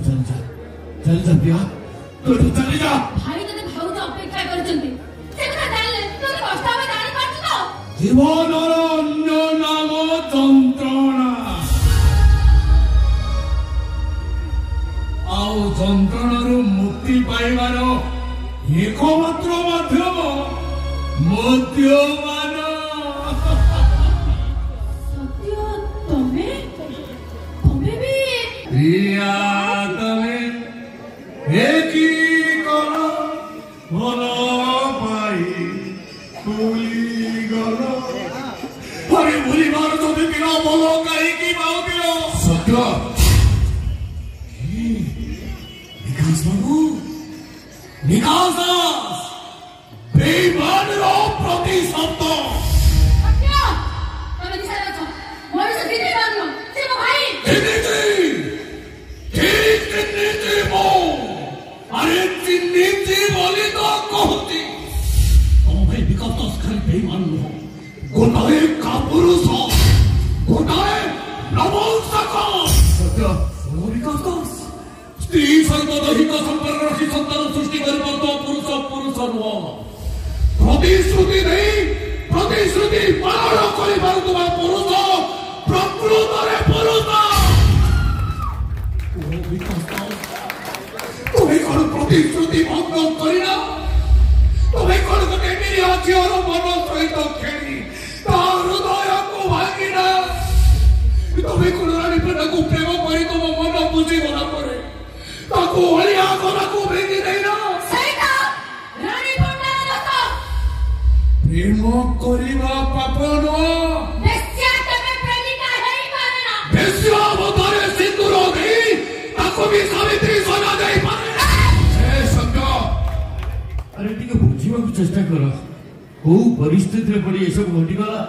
चल जा प्रिया तू चली जा भाई तते भाउज अपेक्षा करचंती से कथा जानले तू कष्ट में जानि पाछ तो जीवनर अन्य नाम যন্ত্রণা ଆଉ ଯନ୍ତ୍ରଣାରୁ ମୁକ୍ତି ପାଇବାର एकमात्र माध्यम मद्यपान सत्य तमे भी प्रिया तमे एकी करो भलो पाई तुली गलो अरे भूली मार तो दिनो बोलो कहीं की पाउदियो सत्य विकास बाबू विकास बेईमान रो प्रति शब्द सत्य तमे दिशा रखो मोर से दिने मानो से मो भाई नीति मो अरे नीति बोली तो कहती ओ भाई विकास तो खाली बेईमान हो गोटाए का पुरुष हो गोटाए नपुंसक सत्य ओ विकास दास स्त्री सहित दैहिक संपर्क रखी संतान सृष्टि कर पुरुष नुह प्रतिश्रुति नहीं प्रतिश्रुति पालन कर पुरुष प्रकृत पुरुष तुम्हें कौन प्रतिश्रुति भंग करना तुम्हें कौन गोटे निरीह झीर मन सहित खेली हृदय को भांगिना तुम्हें कौन रानी पेटा को प्रेम कर तुम मन बुझी गला पर ताको हलिया गला को भेजी देना सहीटा रानी पंडा दत्त प्रेम करिवा पाप न बेस्या तमे प्रेमिका हेई पारेना बेस्या अवतारे सिंदूर दे ताको भी सावित्री सोना दे पारे ए संगा अरे टिके बुझिवा को चेष्टा करो को परिस्थिति रे पड़ी एसब घटी गला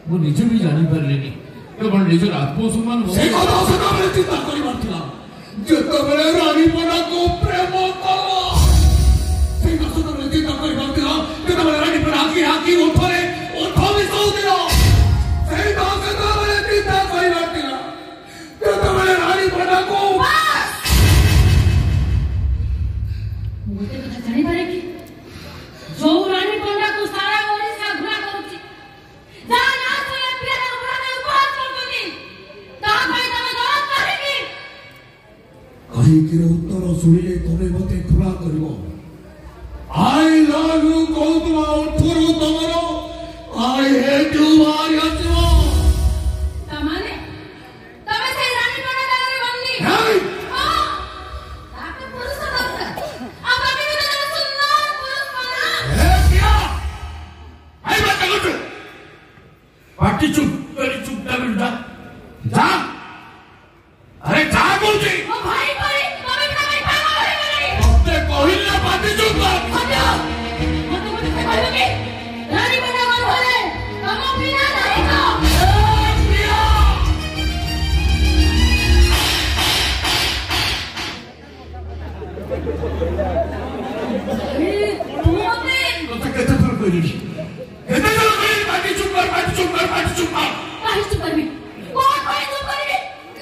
मो निजे भी जानि पारलेनी केवल निजर आत्मसम्मान से कथा सदा बेले चिंता करि मारथिला जेतबेले रानी पना को प्रेम कला से कथा सदा बेले चिंता करि मारथिला जेतबेले रानी पना आकी उठरे भी सौ दिला से कथा सदा बेले चिंता करि मारथिला जेतबेले रानी पना को मोते कथा जानि पारे कि जो रानी पंडा को सारा ओडिसा घुरा करूची जा ना सोया पिया घुरा में उपहास करतनी ता भाई तमे गलत करे कि कहीं के उत्तर सुनिले तमे मते क्षमा करिवो आई लव यू कहतुमा उठुरु तमरो आई हेट यू आर्यसो तमाने तमे से रानी पंडा दारे बननी हे हां ताके पुरुष दत्त आ बाकी भी तो सुंदर पुरुष बना हे क्या आई बात करू पाटी चुप जा जा अरे जा बोलती ओ भाई भाई तमे बिना भाई पागल हो गई अपने कहिला पाटी चुप कर सत्य मते से कहबे कि रानी पंडा मन होले तम बिना नहीं तो तो कहते तो कोई नहीं कहते तो कोई पाटी चुप कर काहे चुप करबी कोन भाई चुप करबी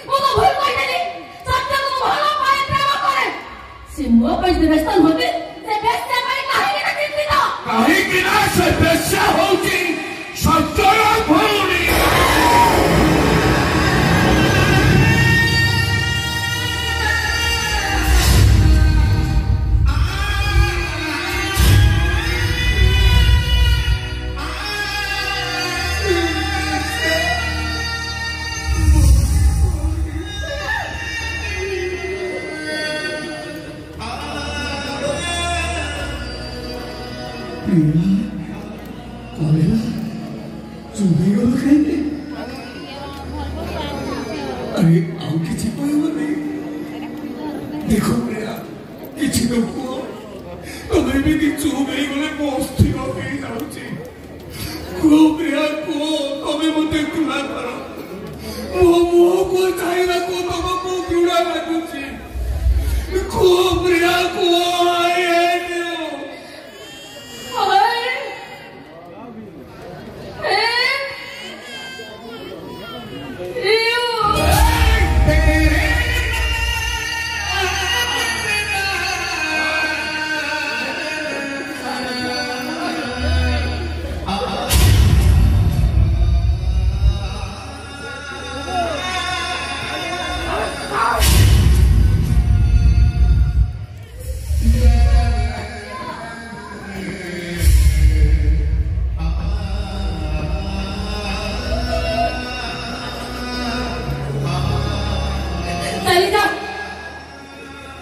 वो तो भूल कोई नहीं सत्य को भलो पाए प्रेम करे से मो पर व्यवस्था होते से बेस्या करे काहे कि ना कहीं कि ना चिंतित से बेस्या होती सत्य भौरी अरे आओ किसी देखो प्रिया किसी तो को तुम्हें भी कि चुप ही गले पोस्टी हो गई जाऊँगी को प्रिया को तुम्हें मुझे कुला करो वो को चाहिए को तुम्हें को क्यों लगुची को प्रिया को आए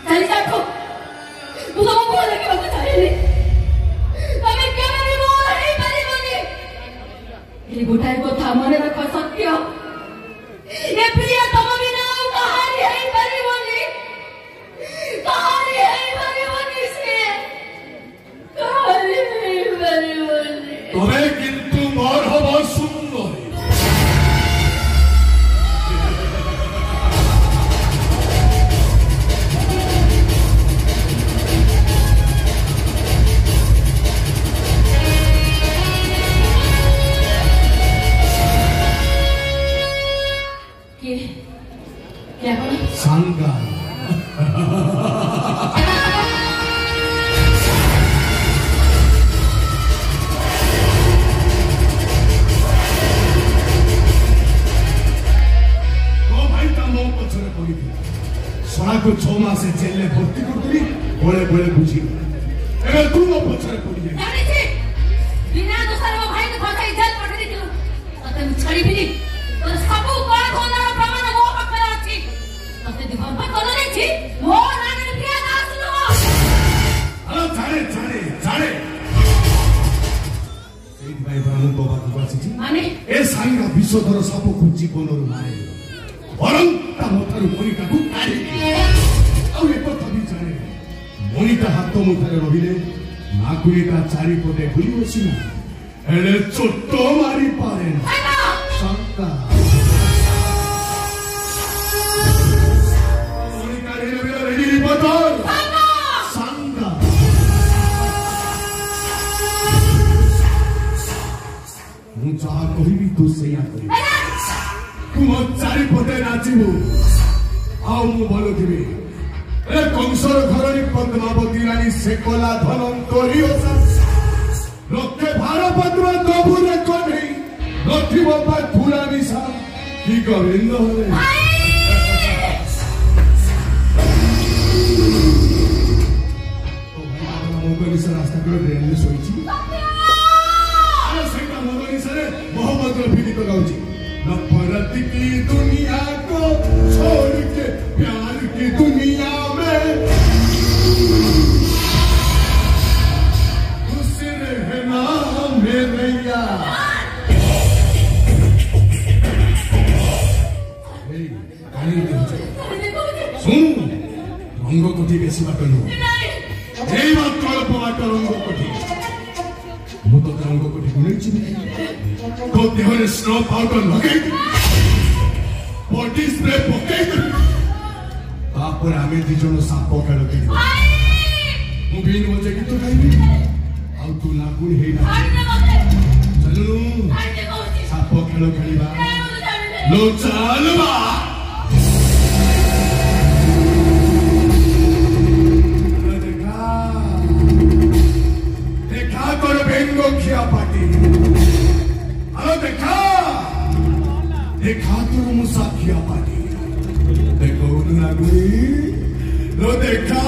ଚାଲି ଯାଠ ମୁଁ ତମ ମୁହଁ ଦେଖିବାକୁ ଚାହିଁନି ତମେ କେବେ ବି ମୋର ହେଇପାରିବନି ଏ ଗୋଟାଏ କଥା ମନେ ରଖ ସତ୍ୟ ଏ ପ୍ରିୟା ତମ ବିନା ଆଉ କାହାରି ହେଇପାରିବନି ସେ କାହାରି ହେଇପାରିବନି ତମେ କିନ୍ତୁ ମୋର ହବ ସୁନ୍ଦରୀ क्या बोला सांगा को 6 मास जेल भर्ती करती बड़े बड़े बुझी एबे तू मो पछरे पड़ी जाई जानी छी बिना दोसर मो भाई के फसाई जेल पठा दिलु तते मु छड़ी बिनी तो सबु कोन कोनर प्रमाण मो पखरे अछि तते दिभर पर कोन नै छी मो नानी प्रिया दास लो अरे जाने सेई भाई ब्राह्मण बाबा को बासी माने ए सांगा विश्वधर साप को जीवनर मारे बरं ता मोथारु मनिका को काढी आउ एक कथा भी जाने मनिका हाथ मुठारे रहिले नाकुएका चारिपटे घुरी बसिना एले चोट मारी पारे सांगा मनिका रेडी बदल सांगा मु जहा कहिबी तू सेया करिबी तुम चारिपटे नाचिबू आउ मु बोलु थिबी ए कंसर घरनी पद्मावती रानी से कोला धनंतरी ओसा लोके भार पद्म कबुरे कोनी नथि बाबा धुरा निशा की गोविंद होले ओ भाई मोगली से रास्ता कर ट्रेन में सोईची अरे सेटा मोगली से मोहम्मद रफी गीत गाउची नफरत की दुनिया को छोड़ के प्यार की दुनिया में खुश रहना मेरैया सुन रंग कोठी बेसी बाट नु एई मात्र अल्प बाट रंग कोठी मु तो रंग कोठी गुनेछि तो देहरे स्नो पाउडर लगाई बॉडी स्प्रे पकाई तापर आमे दी जण साप खेल खेली मु बिन बजे गीत गाइबी आ तू लागुण हेई ना चलनु साप खेल खेलिबा लो चलबा देखा कर बेंगो खिया पाटी अरे देखा तो मुसाफिया पाटी देखो ना गुरी लो देखा